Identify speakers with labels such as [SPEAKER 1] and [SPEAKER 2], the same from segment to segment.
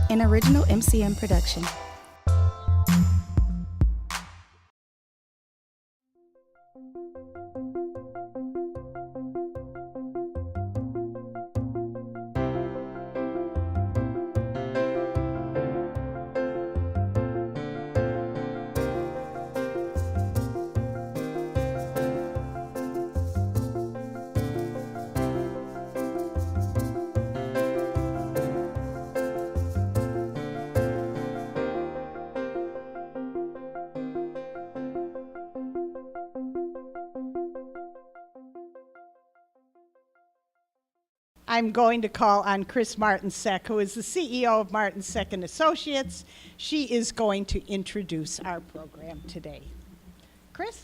[SPEAKER 1] an original MCM production.
[SPEAKER 2] I'm going to call on Chris Martinsek, who is the CEO of Martinsek & Associates. She is going to introduce our program today. Chris?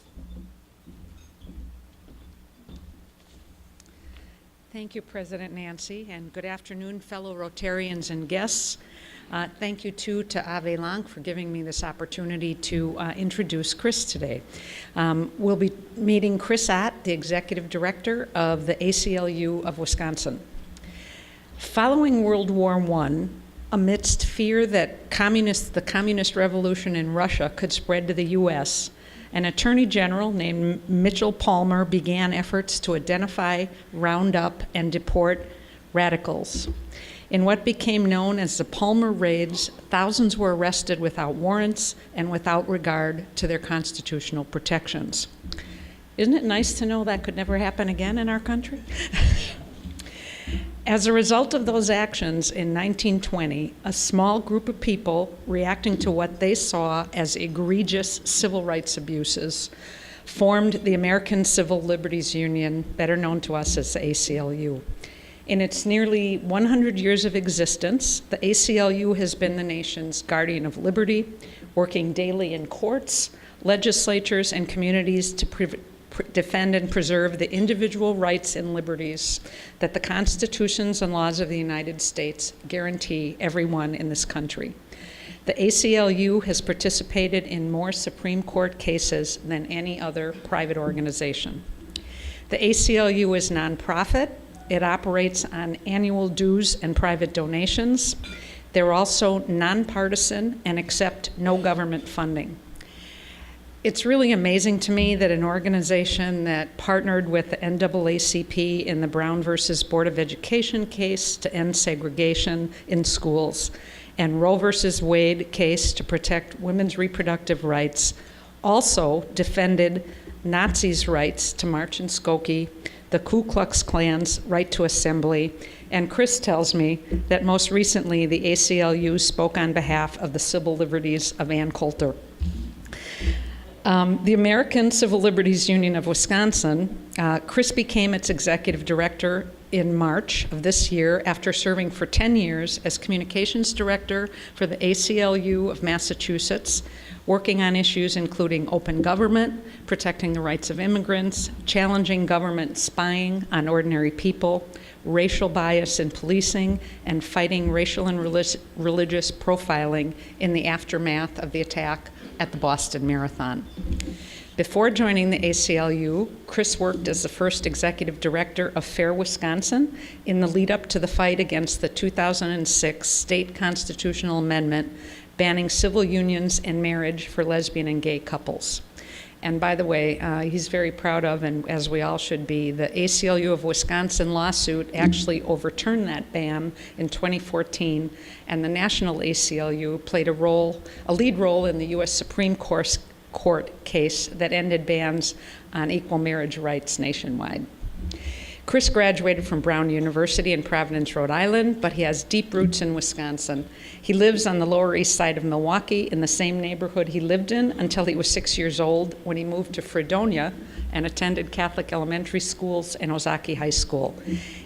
[SPEAKER 3] Thank you, President Nancy, and good afternoon, fellow Rotarians and guests. Thank you, too, to Ave Lang for giving me this opportunity to introduce Chris today. We'll be meeting Chris Ott, the Executive Director of the ACLU of Wisconsin. Following World War I, amidst fear that the communist revolution in Russia could spread to the U.S., an attorney general named Mitchell Palmer began efforts to identify, round up, and deport radicals. In what became known as the Palmer Raids, thousands were arrested without warrants and without regard to their constitutional protections. Isn't it nice to know that could never happen again in our country? As a result of those actions in 1920, a small group of people reacting to what they saw as egregious civil rights abuses formed the American Civil Liberties Union, better known to us as the ACLU. In its nearly 100 years of existence, the ACLU has been the nation's guardian of liberty, working daily in courts, legislatures, and communities to defend and preserve the individual rights and liberties that the constitutions and laws of the United States guarantee everyone in this country. The ACLU has participated in more Supreme Court cases than any other private organization. The ACLU is nonprofit. It operates on annual dues and private donations. They're also nonpartisan and accept no government funding. It's really amazing to me that an organization that partnered with the NAACP in the Brown versus Board of Education case to end segregation in schools and Roe versus Wade case to protect women's reproductive rights also defended Nazis' rights to march in Skokie, the Ku Klux Klan's right to assembly, and Chris tells me that most recently the ACLU spoke on behalf of the civil liberties of Ann Coulter. The American Civil Liberties Union of Wisconsin, Chris became its executive director in March of this year after serving for 10 years as communications director for the ACLU of Massachusetts, working on issues including open government, protecting the rights of immigrants, challenging government spying on ordinary people, racial bias in policing, and fighting racial and religious profiling in the aftermath of the attack at the Boston Marathon. Before joining the ACLU, Chris worked as the first executive director of Fair Wisconsin in the lead up to the fight against the 2006 state constitutional amendment banning civil unions and marriage for lesbian and gay couples. And by the way, he's very proud of, and as we all should be, the ACLU of Wisconsin lawsuit actually overturned that ban in 2014, and the national ACLU played a lead role in the U.S. Supreme Court case that ended bans on equal marriage rights nationwide. Chris graduated from Brown University in Providence, Rhode Island, but he has deep roots in Wisconsin. He lives on the Lower East Side of Milwaukee in the same neighborhood he lived in until he was 6 years old when he moved to Fredonia and attended Catholic elementary schools and Ozaki High School.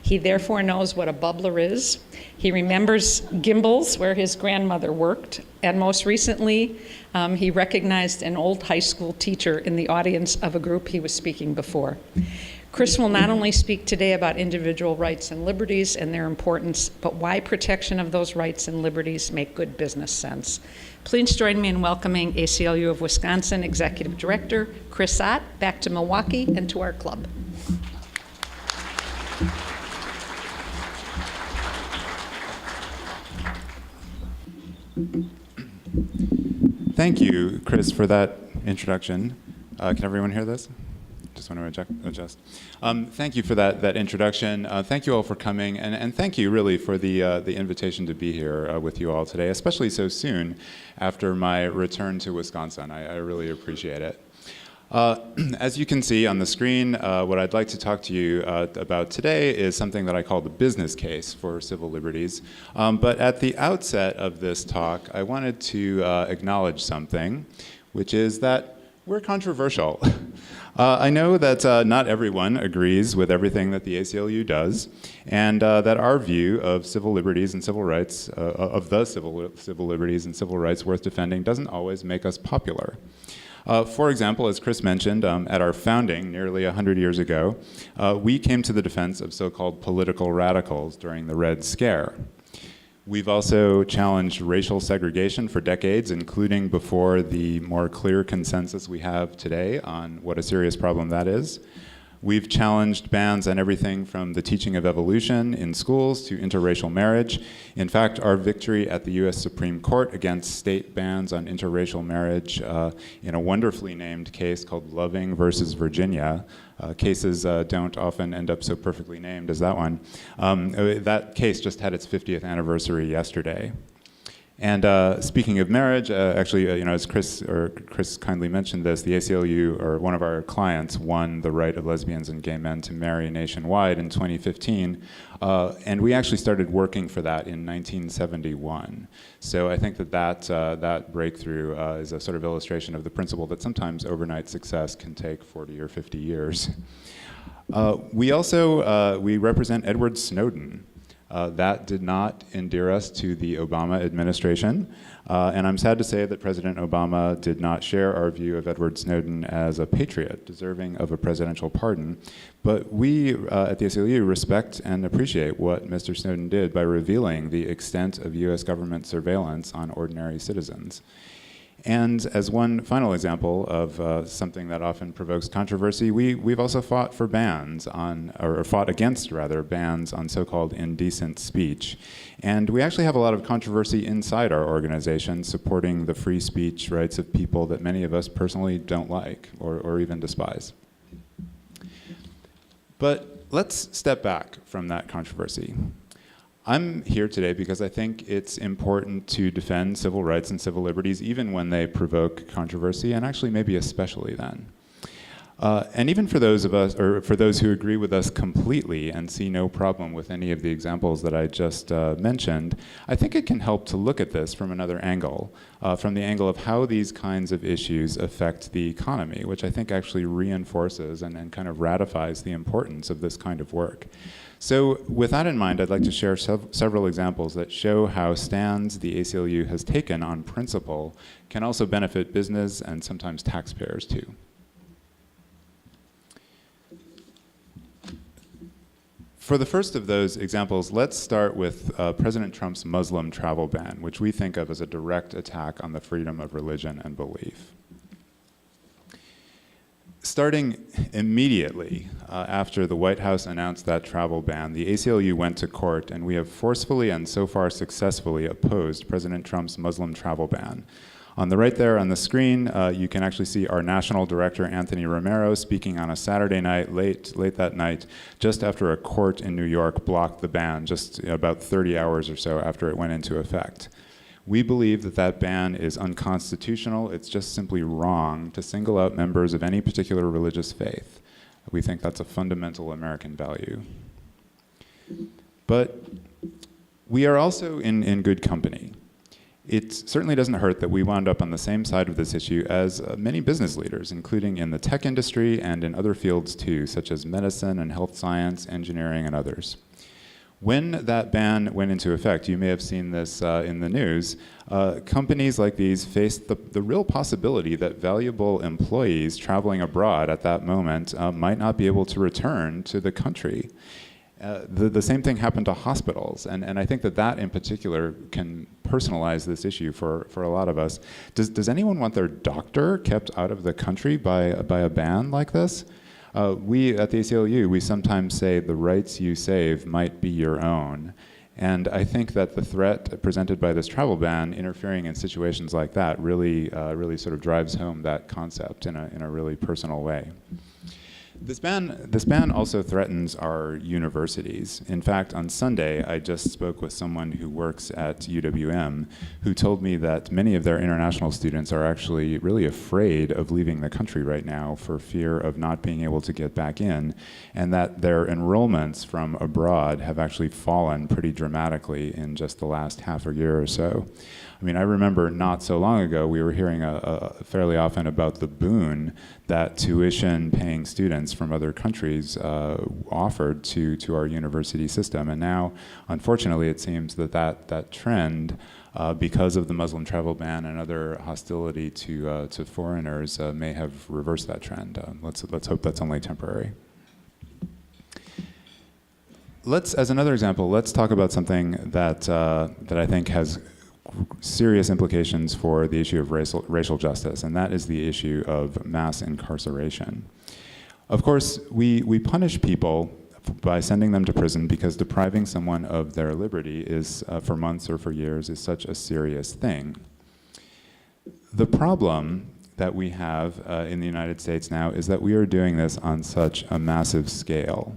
[SPEAKER 3] He therefore knows what a bubbler is. He remembers Gimbel's, where his grandmother worked, and most recently, he recognized an old high school teacher in the audience of a group he was speaking before. Chris will not only speak today about individual rights and liberties and their importance, but why protection of those rights and liberties make good business sense. Please join me in welcoming ACLU of Wisconsin Executive Director Chris Ott back to Milwaukee and to our club.
[SPEAKER 4] Thank you, Chris, for that introduction. Can everyone hear this? Just want to adjust. Thank you for that introduction. Thank you all for coming, and thank you really for the invitation to be here with you all today, especially so soon after my return to Wisconsin. I really appreciate it. As you can see on the screen, what I'd like to talk to you about today is something that I call the business case for civil liberties. But at the outset of this talk, I wanted to acknowledge something, which is that we're controversial. I know that not everyone agrees with everything that the ACLU does, and that our view of civil liberties and civil rights, of the civil liberties and civil rights worth defending, doesn't always make us popular. For example, as Chris mentioned, at our founding nearly 100 years ago, we came to the defense of so-called political radicals during the Red Scare. We've also challenged racial segregation for decades, including before the more clear consensus we have today on what a serious problem that is. We've challenged bans on everything from the teaching of evolution in schools to interracial marriage. In fact, our victory at the US Supreme Court against state bans on interracial marriage in a wonderfully named case called Loving versus Virginia, cases don't often end up so perfectly named as that one. That case just had its 50th anniversary yesterday. And speaking of marriage, actually, as Chris kindly mentioned this, the ACLU, or one of our clients, won the right of lesbians and gay men to marry nationwide in 2015, and we actually started working for that in 1971. So I think that breakthrough is a sort of illustration of the principle that sometimes overnight success can take 40 or 50 years. We represent Edward Snowden. That did not endear us to the Obama administration, and I'm sad to say that President Obama did not share our view of Edward Snowden as a patriot deserving of a presidential pardon. But we at the ACLU respect and appreciate what Mr. Snowden did by revealing the extent of US government surveillance on ordinary citizens. And as one final example of something that often provokes controversy, we've also fought for bans on, or fought against rather, bans on so-called indecent speech. And we actually have a lot of controversy inside our organization supporting the free speech rights of people that many of us personally don't like or even despise. But let's step back from that controversy. I'm here today because I think it's important to defend civil rights and civil liberties even when they provoke controversy, and actually maybe especially then. And even for those of us, or for those who agree with us completely and see no problem with any of the examples that I just mentioned, I think it can help to look at this from another angle, from the angle of how these kinds of issues affect the economy, which I think actually reinforces and kind of ratifies the importance of this kind of work. So with that in mind, I'd like to share several examples that show how stands the ACLU has taken on principle can also benefit business and sometimes taxpayers too. For the first of those examples, let's start with President Trump's Muslim travel ban, which we think of as a direct attack on the freedom of religion and belief. Starting immediately after the White House announced that travel ban, the ACLU went to court, and we have forcefully and so far successfully opposed President Trump's Muslim travel ban. On the right there on the screen, you can actually see our national director, Anthony Romero, speaking on a Saturday night, late that night, just after a court in New York blocked the ban, just about 30 hours or so after it went into effect. We believe that that ban is unconstitutional. It's just simply wrong to single out members of any particular religious faith. We think that's a fundamental American value. But we are also in good company. It certainly doesn't hurt that we wound up on the same side of this issue as many business leaders, including in the tech industry and in other fields too, such as medicine and health science, engineering, and others. When that ban went into effect, you may have seen this in the news, companies like these faced the real possibility that valuable employees traveling abroad at that moment might not be able to return to the country. The same thing happened to hospitals, and I think that in particular can personalize this issue for a lot of us. Does anyone want their doctor kept out of the country by a ban like this? We at the ACLU, we sometimes say the rights you save might be your own. And I think that the threat presented by this travel ban interfering in situations like that really sort of drives home that concept in a really personal way. This ban also threatens our universities. In fact, on Sunday, I just spoke with someone who works at UWM who told me that many of their international students are actually really afraid of leaving the country right now for fear of not being able to get back in, and that their enrollments from abroad have actually fallen pretty dramatically in just the last half a year or so. I mean, I remember not so long ago, we were hearing fairly often about the boon that tuition-paying students from other countries offered to our university system. And now, unfortunately, it seems that trend, because of the Muslim travel ban and other hostility to foreigners, may have reversed that trend. Let's hope that's only temporary. As another example, let's talk about something that I think has serious implications for the issue of racial justice, and that is the issue of mass incarceration. Of course, we punish people by sending them to prison because depriving someone of their liberty is, for months or for years, is such a serious thing. The problem that we have in the United States now is that we are doing this on such a massive scale.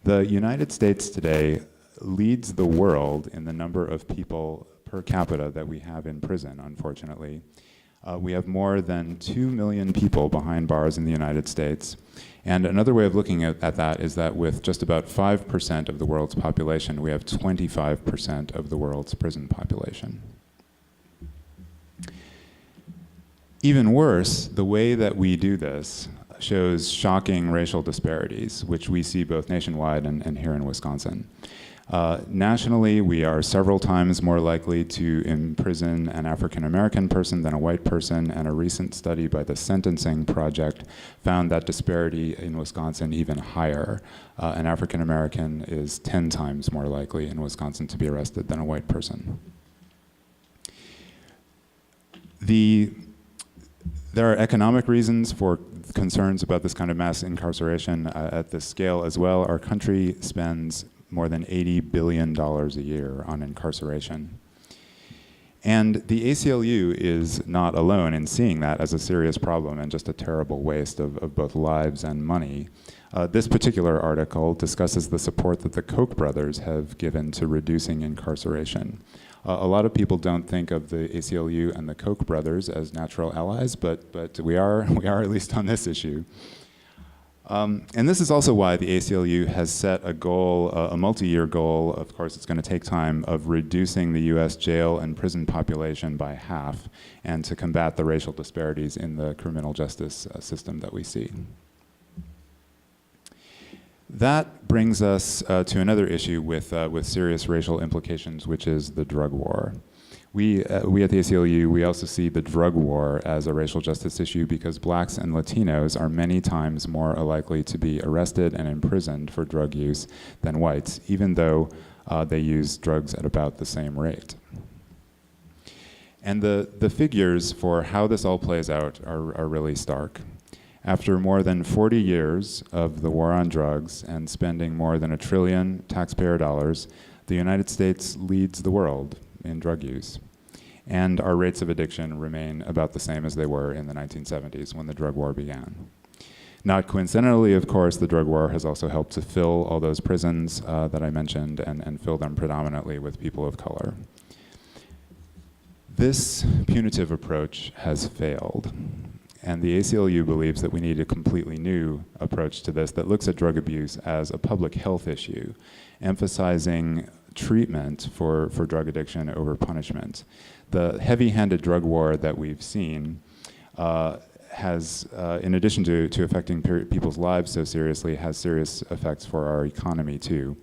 [SPEAKER 4] The United States today leads the world in the number of people per capita that we have in prison, unfortunately. We have more than 2 million people behind bars in the United States. And another way of looking at that is that with just about 5% of the world's population, we have 25% of the world's prison population. Even worse, the way that we do this shows shocking racial disparities, which we see both nationwide and here in Wisconsin. Nationally, we are several times more likely to imprison an African-American person than a white person, and a recent study by the Sentencing Project found that disparity in Wisconsin even higher. An African-American is 10 times more likely in Wisconsin to be arrested than a white person. There are economic reasons for concerns about this kind of mass incarceration at this scale as well. Our country spends more than $80 billion a year on incarceration. And the ACLU is not alone in seeing that as a serious problem and just a terrible waste of both lives and money. This particular article discusses the support that the Koch brothers have given to reducing incarceration. A lot of people don't think of the ACLU and the Koch brothers as natural allies, but we are at least on this issue. And this is also why the ACLU has set a goal, a multi-year goal, of course it's going to take time, of reducing the US jail and prison population by half, and to combat the racial disparities in the criminal justice system that we see. That brings us to another issue with serious racial implications, which is the drug war. We at the ACLU, we also see the drug war as a racial justice issue because blacks and Latinos are many times more likely to be arrested and imprisoned for drug use than whites, even though they use drugs at about the same rate. And the figures for how this all plays out are really stark. After more than 40 years of the war on drugs and spending more than $1 trillion taxpayer dollars, the United States leads the world in drug use. And our rates of addiction remain about the same as they were in the 1970s when the drug war began. Not coincidentally, of course, the drug war has also helped to fill all those prisons that I mentioned and fill them predominantly with people of color. This punitive approach has failed. And the ACLU believes that we need a completely new approach to this that looks at drug abuse as a public health issue, emphasizing treatment for drug addiction over punishment. The heavy-handed drug war that we've seen has, in addition to affecting people's lives so seriously, has serious effects for our economy too.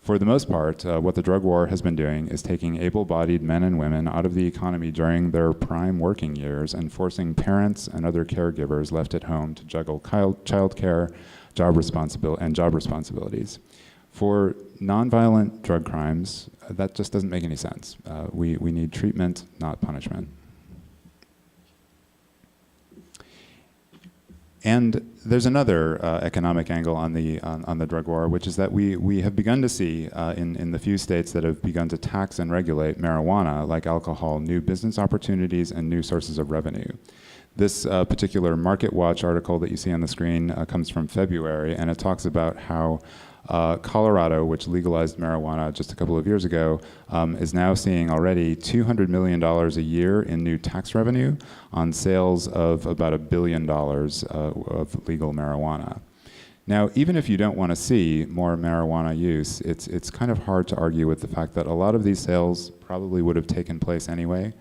[SPEAKER 4] For the most part, what the drug war has been doing is taking able-bodied men and women out of the economy during their prime working years and forcing parents and other caregivers left at home to juggle child care, job responsibilities. For nonviolent drug crimes, that just doesn't make any sense. We need treatment, not punishment. And there's another economic angle on the drug war, which is that we have begun to see in the few states that have begun to tax and regulate marijuana, like alcohol, new business opportunities and new sources of revenue. This particular Market Watch article that you see on the screen comes from February, and it talks about how Colorado, which legalized marijuana just a couple of years ago, is now seeing already $200 million a year in new tax revenue on sales of about $1 billion of legal marijuana. Now, even if you don't want to see more marijuana use, it's kind of hard to argue with the fact that a lot of these sales probably would have taken place anyway.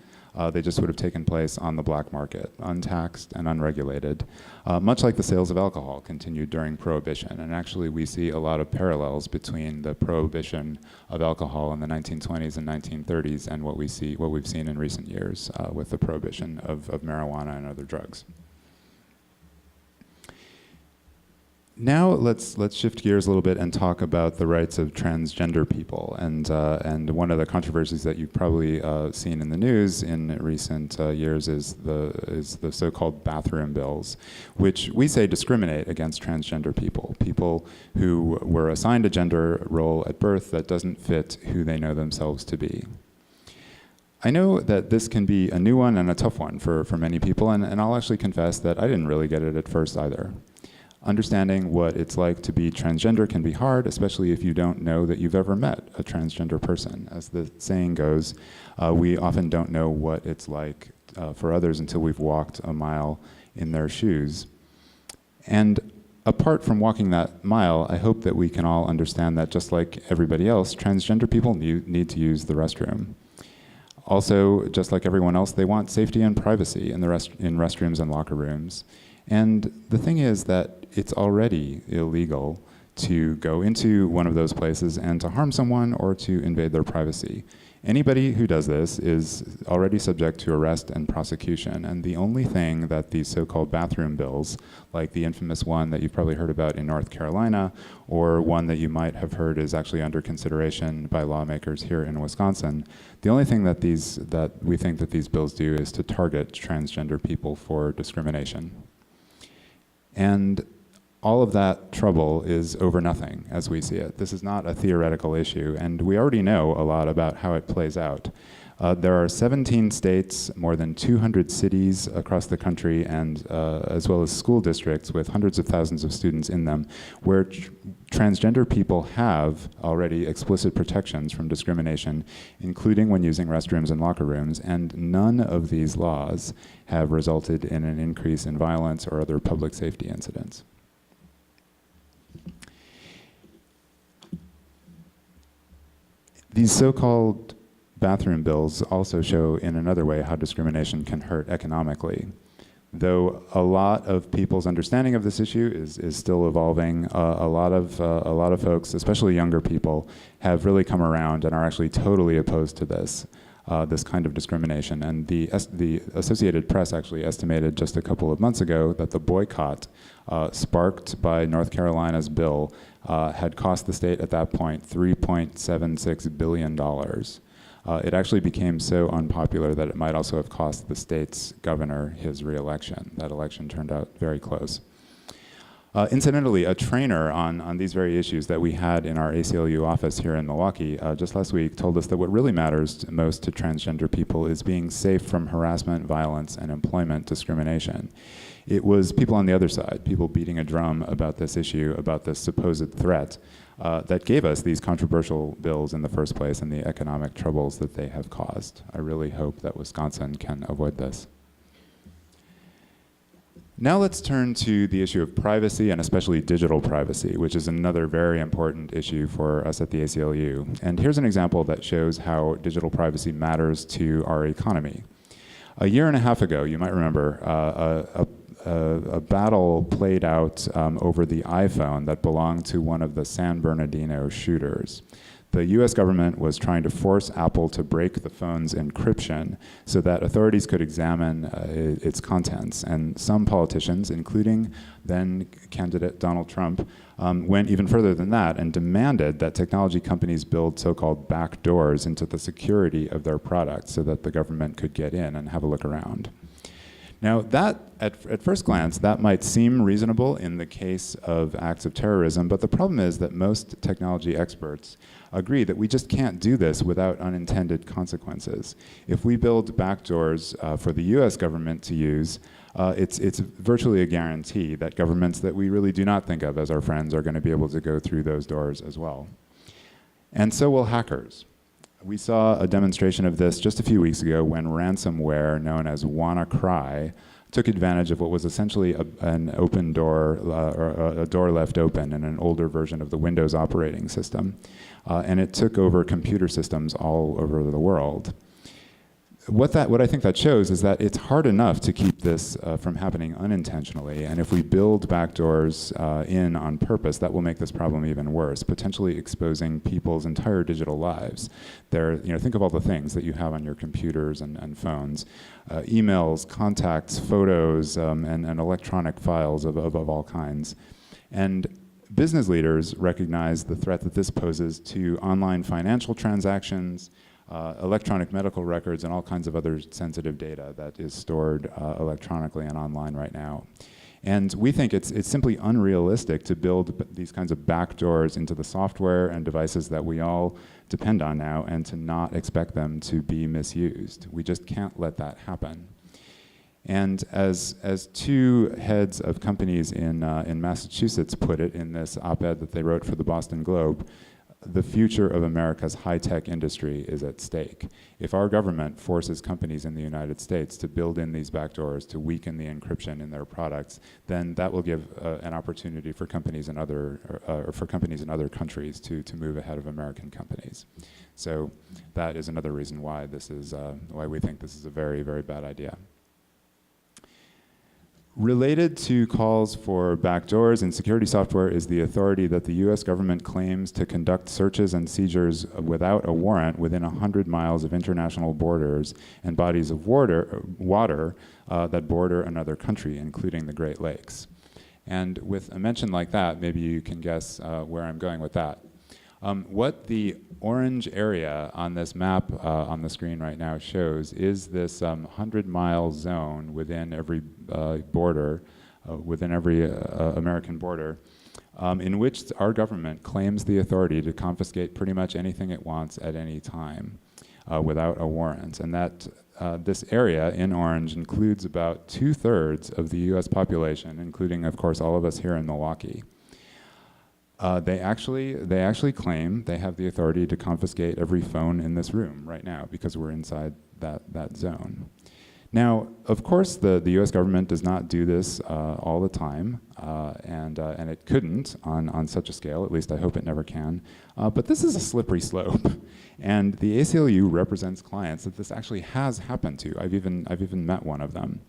[SPEAKER 4] They just would have taken place on the black market, untaxed and unregulated, much like the sales of alcohol continued during Prohibition. And actually, we see a lot of parallels between the prohibition of alcohol in the 1920s and 1930s and what we've seen in recent years with the prohibition of marijuana and other drugs. Now let's shift gears a little bit and talk about the rights of transgender people. And one of the controversies that you've probably seen in the news in recent years is the so-called bathroom bills, which we say discriminate against transgender people who were assigned a gender role at birth that doesn't fit who they know themselves to be. I know that this can be a new one and a tough one for many people, and I'll actually confess that I didn't really get it at first either. Understanding what it's like to be transgender can be hard, especially if you don't know that you've ever met a transgender person. As the saying goes, we often don't know what it's like for others until we've walked a mile in their shoes. And apart from walking that mile, I hope that we can all understand that just like everybody else, transgender people need to use the restroom. Also, just like everyone else, they want safety and privacy in restrooms and locker rooms. And the thing is that it's already illegal to go into one of those places and to harm someone or to invade their privacy. Anybody who does this is already subject to arrest and prosecution, and the only thing that these so-called bathroom bills, like the infamous one that you've probably heard about in North Carolina, or one that you might have heard is actually under consideration by lawmakers here in Wisconsin, the only thing that we think that these bills do is to target transgender people for discrimination. And all of that trouble is over nothing, as we see it. This is not a theoretical issue, and we already know a lot about how it plays out. There are 17 states, more than 200 cities across the country, and as well as school districts with hundreds of thousands of students in them, where transgender people have already explicit protections from discrimination, including when using restrooms and locker rooms, and none of these laws have resulted in an increase in violence or other public safety incidents. These so-called bathroom bills also show in another way how discrimination can hurt economically. Though a lot of people's understanding of this issue is still evolving, a lot of folks, especially younger people, have really come around and are actually totally opposed to this kind of discrimination. And the Associated Press actually estimated just a couple of months ago that the boycott sparked by North Carolina's bill had cost the state at that point $3.76 billion. It actually became so unpopular that it might also have cost the state's governor his re-election. That election turned out very close. Incidentally, a trainer on these very issues that we had in our ACLU office here in Milwaukee just last week told us that what really matters most to transgender people is being safe from harassment, violence, and employment discrimination. It was people on the other side, people beating a drum about this issue, about this supposed threat, that gave us these controversial bills in the first place and the economic troubles that they have caused. I really hope that Wisconsin can avoid this. Now let's turn to the issue of privacy, and especially digital privacy, which is another very important issue for us at the ACLU. And here's an example that shows how digital privacy matters to our economy. A year and a half ago, you might remember, a battle played out over the iPhone that belonged to one of the San Bernardino shooters. The US government was trying to force Apple to break the phone's encryption so that authorities could examine its contents. And some politicians, including then candidate Donald Trump, went even further than that and demanded that technology companies build so-called back doors into the security of their products so that the government could get in and have a look around. Now, that, at first glance, that might seem reasonable in the case of acts of terrorism, but the problem is that most technology experts agree that we just can't do this without unintended consequences. If we build backdoors for the US government to use, it's virtually a guarantee that governments that we really do not think of as our friends are going to be able to go through those doors as well. And so will hackers. We saw a demonstration of this just a few weeks ago when ransomware known as WannaCry took advantage of what was essentially an open door, or a door left open in an older version of the Windows operating system. And it took over computer systems all over the world. What I think that shows is that it's hard enough to keep this from happening unintentionally, and if we build backdoors in on purpose, that will make this problem even worse, potentially exposing people's entire digital lives. Think of all the things that you have on your computers and phones, emails, contacts, photos, and electronic files of all kinds. And business leaders recognize the threat that this poses to online financial transactions, electronic medical records, and all kinds of other sensitive data that is stored electronically and online right now. And we think it's simply unrealistic to build these kinds of backdoors into the software and devices that we all depend on now and to not expect them to be misused. We just can't let that happen. And as two heads of companies in Massachusetts put it in this op-ed that they wrote for the Boston Globe, the future of America's high-tech industry is at stake. If our government forces companies in the United States to build in these backdoors to weaken the encryption in their products, then that will give an opportunity for companies in other countries to move ahead of American companies. So that is another reason why why we think this is a very, very bad idea. Related to calls for backdoors in security software is the authority that the US government claims to conduct searches and seizures without a warrant within 100 miles of international borders and bodies of water that border another country, including the Great Lakes. And with a mention like that, maybe you can guess where I'm going with that. What the orange area on this map on the screen right now shows is this 100-mile zone within every border, within every American border, in which our government claims the authority to confiscate pretty much anything it wants at any time without a warrant. And that this area in orange includes about 2/3 of the US population, including, of course, all of us here in Milwaukee. They actually claim they have the authority to confiscate every phone in this room right now because we're inside that zone. Now, of course, the U.S. government does not do this all the time, and it couldn't on such a scale. At least I hope it never can. But this is a slippery slope, and the ACLU represents clients that this actually has happened to. I've even met one of them.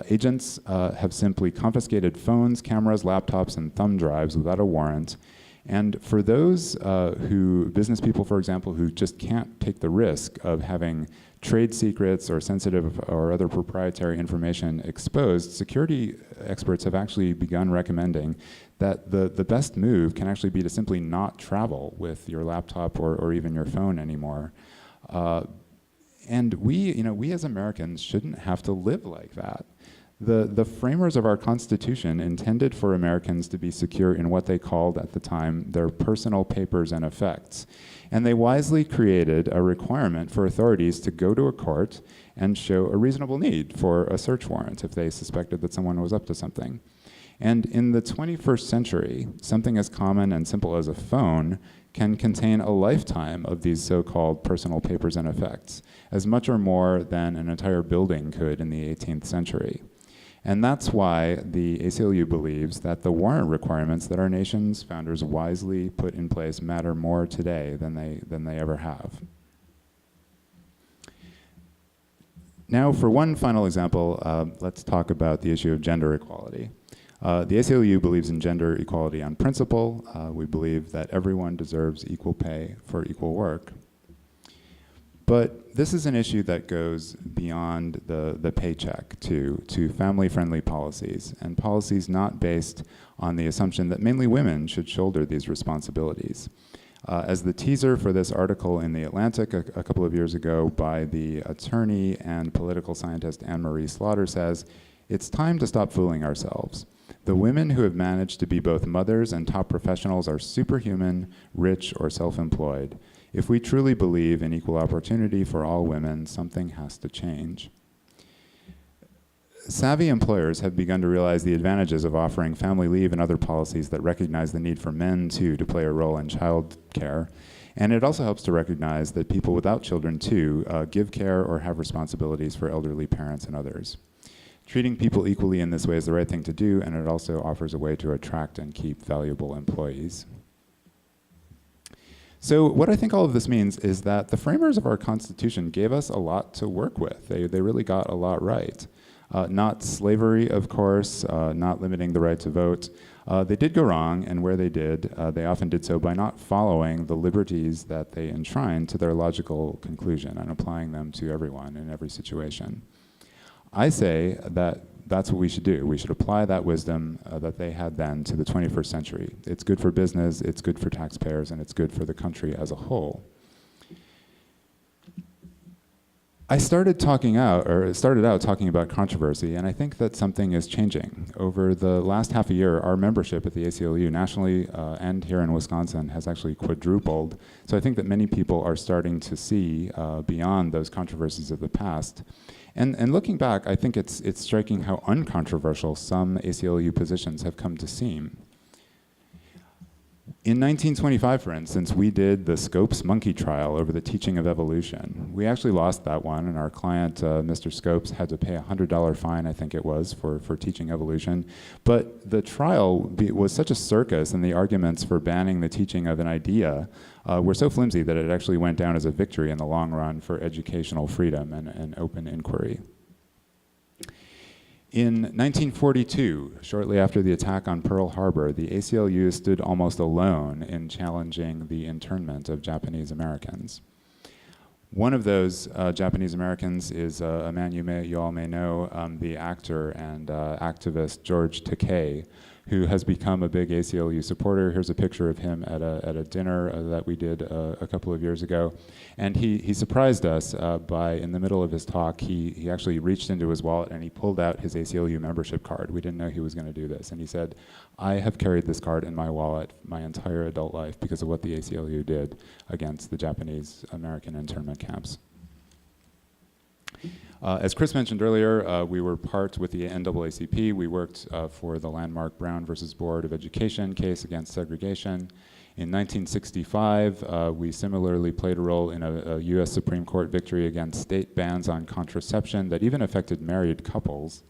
[SPEAKER 4] Agents have simply confiscated phones, cameras, laptops, and thumb drives without a warrant. And for those business people, for example, who just can't take the risk of having trade secrets or sensitive or other proprietary information exposed, security experts have actually begun recommending that the best move can actually be to simply not travel with your laptop or even your phone anymore. And we as Americans shouldn't have to live like that. The framers of our Constitution intended for Americans to be secure in what they called at the time their personal papers and effects. And they wisely created a requirement for authorities to go to a court and show a reasonable need for a search warrant if they suspected that someone was up to something. And in the 21st century, something as common and simple as a phone can contain a lifetime of these so-called personal papers and effects, as much or more than an entire building could in the 18th century. And that's why the ACLU believes that the warrant requirements that our nation's founders wisely put in place matter more today than they ever have. Now, for one final example, let's talk about the issue of gender equality. The ACLU believes in gender equality on principle. We believe that everyone deserves equal pay for equal work. But this is an issue that goes beyond the paycheck to family-friendly policies, and policies not based on the assumption that mainly women should shoulder these responsibilities. As the teaser for this article in The Atlantic a couple of years ago by the attorney and political scientist Anne-Marie Slaughter says, "It's time to stop fooling ourselves. The women who have managed to be both mothers and top professionals are superhuman, rich, or self-employed. If we truly believe in equal opportunity for all women, something has to change." Savvy employers have begun to realize the advantages of offering family leave and other policies that recognize the need for men, too, to play a role in child care. And it also helps to recognize that people without children, too, give care or have responsibilities for elderly parents and others. Treating people equally in this way is the right thing to do, and it also offers a way to attract and keep valuable employees. So what I think all of this means is that the framers of our Constitution gave us a lot to work with. They really got a lot right. Not slavery, of course, not limiting the right to vote. They did go wrong, and where they did, they often did so by not following the liberties that they enshrined to their logical conclusion and applying them to everyone in every situation. I say that that's what we should do. We should apply that wisdom that they had then to the 21st century. It's good for business, it's good for taxpayers, and it's good for the country as a whole. I started out talking about controversy, and I think that something is changing. Over the last half a year, our membership at the ACLU nationally and here in Wisconsin has actually quadrupled. So I think that many people are starting to see beyond those controversies of the past. And looking back, I think it's striking how uncontroversial some ACLU positions have come to seem. In 1925, for instance, we did the Scopes monkey trial over the teaching of evolution. We actually lost that one, and our client, Mr. Scopes, had to pay a $100 fine, I think it was, for teaching evolution. But the trial was such a circus, and the arguments for banning the teaching of an idea were so flimsy that it actually went down as a victory in the long run for educational freedom and open inquiry. In 1942, shortly after the attack on Pearl Harbor, the ACLU stood almost alone in challenging the internment of Japanese Americans. One of those Japanese Americans is a man you all may know, the actor and activist George Takei, who has become a big ACLU supporter. Here's a picture of him at a dinner that we did a couple of years ago. And he surprised us by, in the middle of his talk, he actually reached into his wallet and he pulled out his ACLU membership card. We didn't know he was going to do this. And he said, "I have carried this card in my wallet my entire adult life because of what the ACLU did against the Japanese American internment camps." As Chris mentioned earlier, we were part with the NAACP. We worked for the landmark Brown versus Board of Education case against segregation. In 1965, we similarly played a role in a US Supreme Court victory against state bans on contraception that even affected married couples.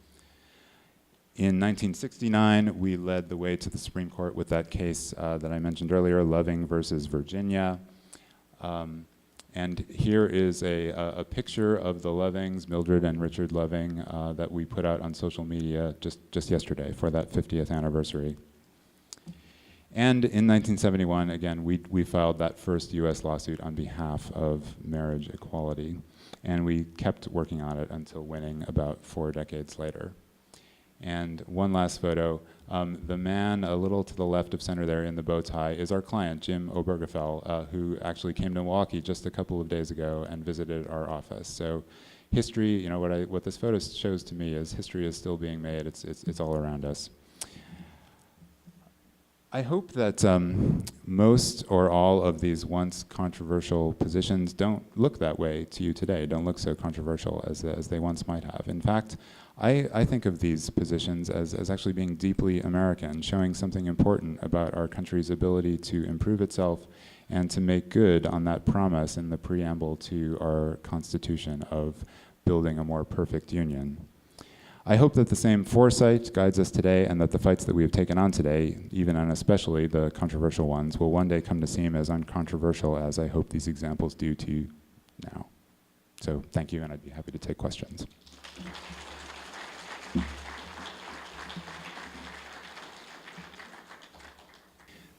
[SPEAKER 4] In 1969, we led the way to the Supreme Court with that case that I mentioned earlier, Loving versus Virginia. And here is a picture of the Lovings, Mildred and Richard Loving, that we put out on social media just yesterday for that 50th anniversary. And in 1971, again, we filed that first US lawsuit on behalf of marriage equality. And we kept working on it until winning about 4 decades later. And one last photo. The man a little to the left of center there in the bow tie is our client, Jim Obergefell, who actually came to Milwaukee just a couple of days ago and visited our office. So history, you know, what this photo shows to me is history is still being made. It's all around us. I hope that most or all of these once controversial positions don't look that way to you today, don't look so controversial as they once might have. In fact, I think of these positions as actually being deeply American, showing something important about our country's ability to improve itself and to make good on that promise in the preamble to our Constitution of building a more perfect union. I hope that the same foresight guides us today and that the fights that we have taken on today, even and especially the controversial ones, will one day come to seem as uncontroversial as I hope these examples do to you now. So thank you, and I'd be happy to take questions.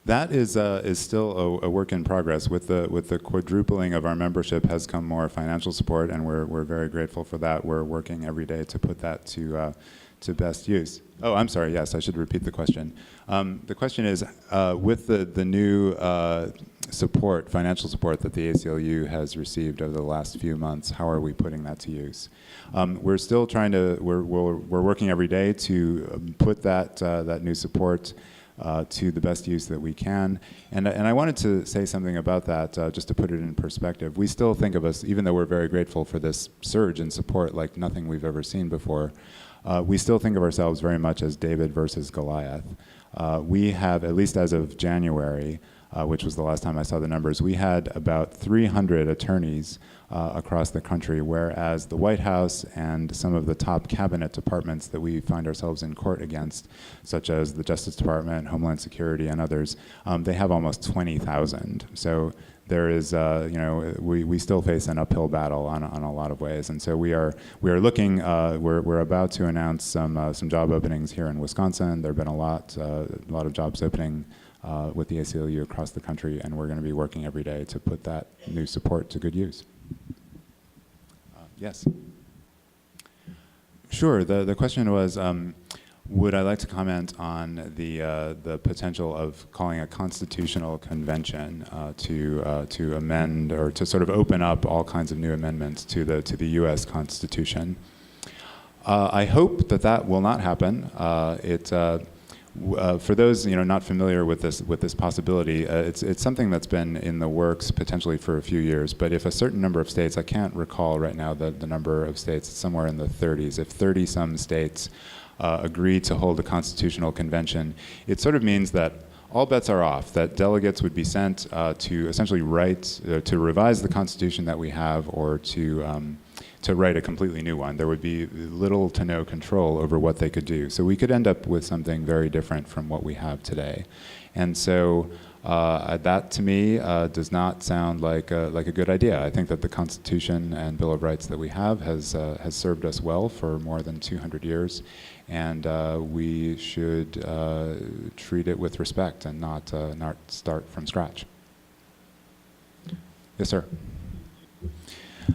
[SPEAKER 4] That is still a work in progress. With the quadrupling of our membership has come more financial support, and we're very grateful for that. We're working every day to put that to best use. Oh, I'm sorry. Yes, I should repeat the question. The question is, with the new support, financial support that the ACLU has received over the last few months, how are we putting that to use? We're still trying to. We're working every day to put that new support to the best use that we can. And I wanted to say something about that, just to put it in perspective. We still think of us, even though we're very grateful for this surge in support like nothing we've ever seen before, we still think of ourselves very much as David versus Goliath. We have, at least as of January, which was the last time I saw the numbers, we had about 300 attorneys across the country, whereas the White House and some of the top cabinet departments that we find ourselves in court against, such as the Justice Department, Homeland Security, and others, they have almost 20,000. So there is, we still face an uphill battle on a lot of ways, and so we are looking. We're about to announce some job openings here in Wisconsin. There have been a lot of jobs opening with the ACLU across the country, and we're going to be working every day to put that new support to good use. Yes. Sure. The question was, would I like to comment on the potential of calling a constitutional convention to amend or to sort of open up all kinds of new amendments to the U.S. Constitution? I hope that will not happen. For those not familiar with this possibility, it's something that's been in the works potentially for a few years. But if a certain number of states, I can't recall right now the number of states, it's somewhere in the 30s. If 30-some states agree to hold a constitutional convention, it sort of means that all bets are off. That delegates would be sent to essentially to revise the Constitution that we have, or to write a completely new one. There would be little to no control over what they could do. So we could end up with something very different from what we have today. And so that, to me, does not sound like a good idea. I think that the Constitution and Bill of Rights that we have has served us well for more than 200 years, and we should treat it with respect and not start from scratch. Yes, sir.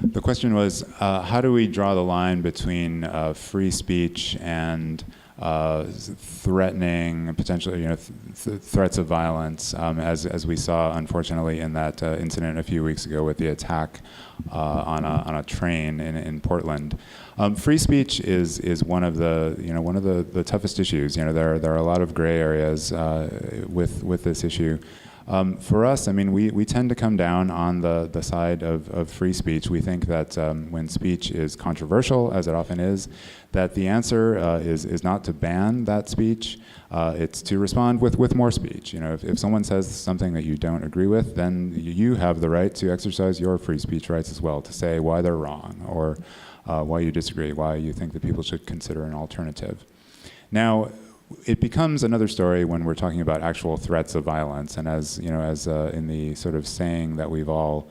[SPEAKER 4] The question was, how do we draw the line between free speech and threatening, potentially, threats of violence, as we saw, unfortunately, in that incident a few weeks ago with the attack on a train in Portland. Free speech is one of the toughest issues. There are a lot of gray areas with this issue. For us, I mean, we tend to come down on the side of free speech. We think that when speech is controversial, as it often is, that the answer is not to ban that speech. It's to respond with more speech. If someone says something that you don't agree with, then you have the right to exercise your free speech rights as well, to say why they're wrong, or why you disagree, why you think that people should consider an alternative. Now, it becomes another story when we're talking about actual threats of violence, and as in the sort of saying that we've all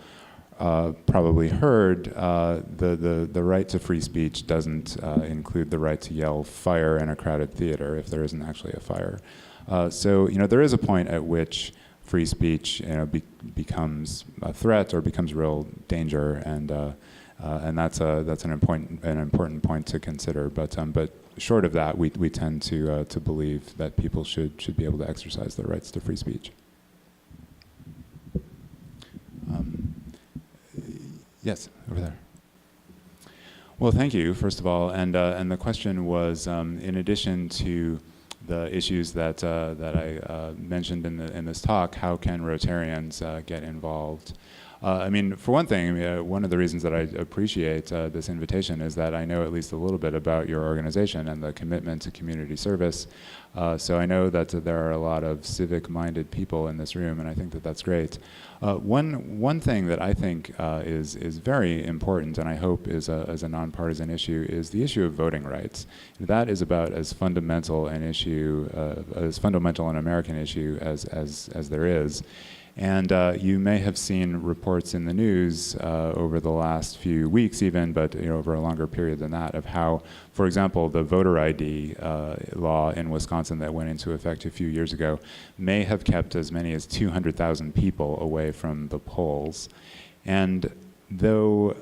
[SPEAKER 4] probably heard, the right to free speech doesn't include the right to yell fire in a crowded theater if there isn't actually a fire. So there is a point at which free speech becomes a threat or becomes real danger, and that's an important point to consider. But short of that, we tend to believe that people should be able to exercise their rights to free speech. Yes, over there. Well, thank you, first of all, and the question was, in addition to the issues that I mentioned in this talk, how can Rotarians get involved? I mean, for one thing, one of the reasons that I appreciate this invitation is that I know at least a little bit about your organization and the commitment to community service. So I know that there are a lot of civic-minded people in this room, and I think that that's great. One thing that I think is very important, and I hope is a nonpartisan issue, is the issue of voting rights. That is about as fundamental an issue, as fundamental an American issue as there is. And you may have seen reports in the news over the last few weeks even, but over a longer period than that, of how, for example, the voter ID law in Wisconsin that went into effect a few years ago may have kept as many as 200,000 people away from the polls. And though,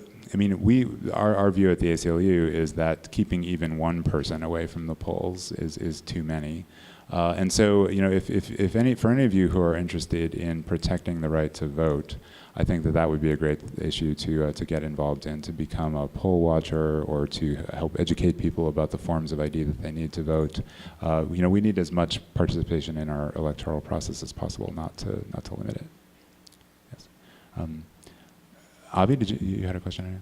[SPEAKER 4] our view at the ACLU is that keeping even one person away from the polls is too many. And so, for any of you who are interested in protecting the right to vote, I think that would be a great issue to get involved in, to become a poll watcher or to help educate people about the forms of ID that they need to vote. We need as much participation in our electoral process as possible, not to limit it. Yes. Avi, you had a question here?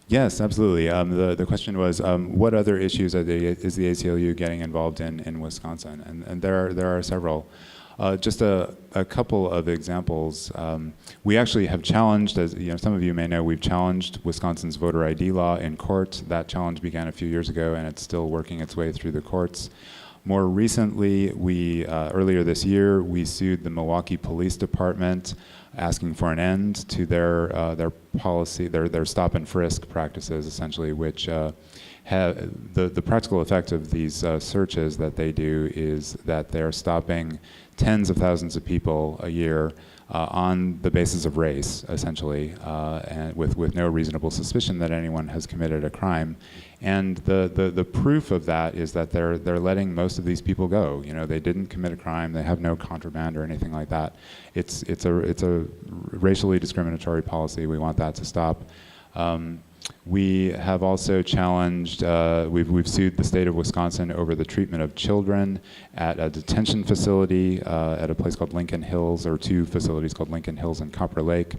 [SPEAKER 4] Yes, absolutely. The question was, what other issues is the ACLU getting involved in Wisconsin? And there are several. Just a couple of examples. We actually have challenged, as some of you may know, we've challenged Wisconsin's voter ID law in court. That challenge began a few years ago, and it's still working its way through the courts. More recently, earlier this year, we sued the Milwaukee Police Department, asking for an end to their policy, their stop and frisk practices, essentially, which have the practical effect of these searches that they do is that they're stopping tens of thousands of people a year on the basis of race, essentially, and with no reasonable suspicion that anyone has committed a crime. And the proof of that is that they're letting most of these people go. They didn't commit a crime. They have no contraband or anything like that. It's a racially discriminatory policy. We want that to stop. We have also challenged, we've sued the state of Wisconsin over the treatment of children at a detention facility at a place called Lincoln Hills, or two facilities called Lincoln Hills and Copper Lake.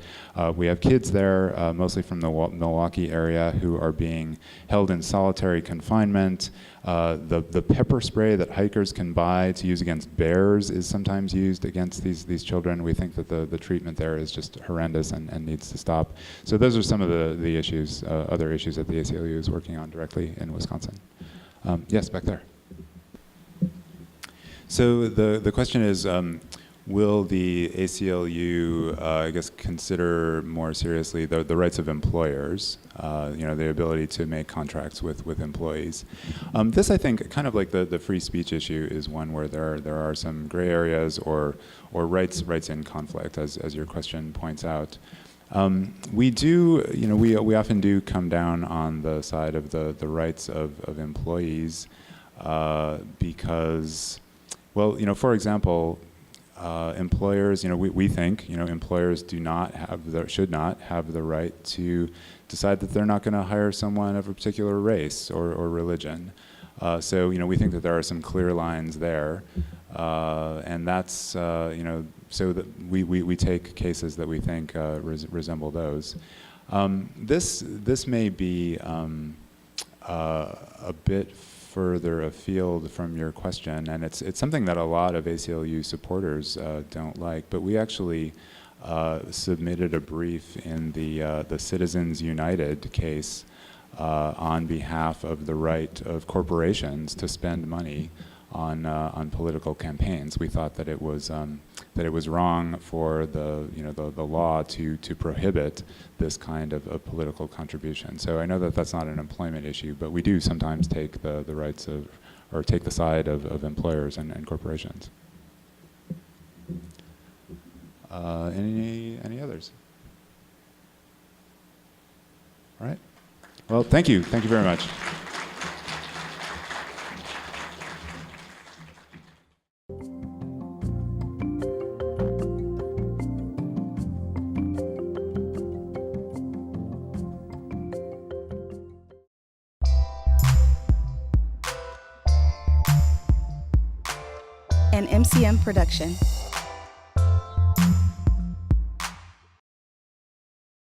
[SPEAKER 4] We have kids there, mostly from the Milwaukee area, who are being held in solitary confinement. The pepper spray that hikers can buy to use against bears is sometimes used against these children. We think that the treatment there is just horrendous and needs to stop. So those are some of the issues, other issues that the ACLU is working on directly in Wisconsin. Yes, back there. So the question is, will the ACLU, consider more seriously the rights of employers, the ability to make contracts with employees? This, I think, kind of like the free speech issue, is one where there are some gray areas or rights in conflict, as your question points out. We often do come down on the side of the rights of employees because, for example, employers, we think, employers should not have the right to decide that they're not going to hire someone of a particular race or religion. So, we think that there are some clear lines there, and that's, so that we take cases that we think resemble those. This may be a bit further afield from your question, and it's something that a lot of ACLU supporters don't like, but we actually submitted a brief in the Citizens United case on behalf of the right of corporations to spend money on political campaigns. We thought that it was wrong for the law to prohibit this kind of political contribution. So I know that that's not an employment issue, but we do sometimes take the rights of, or take the side of employers and corporations. Any others? All right. Well, thank you. Thank you very much.
[SPEAKER 1] An MCM production.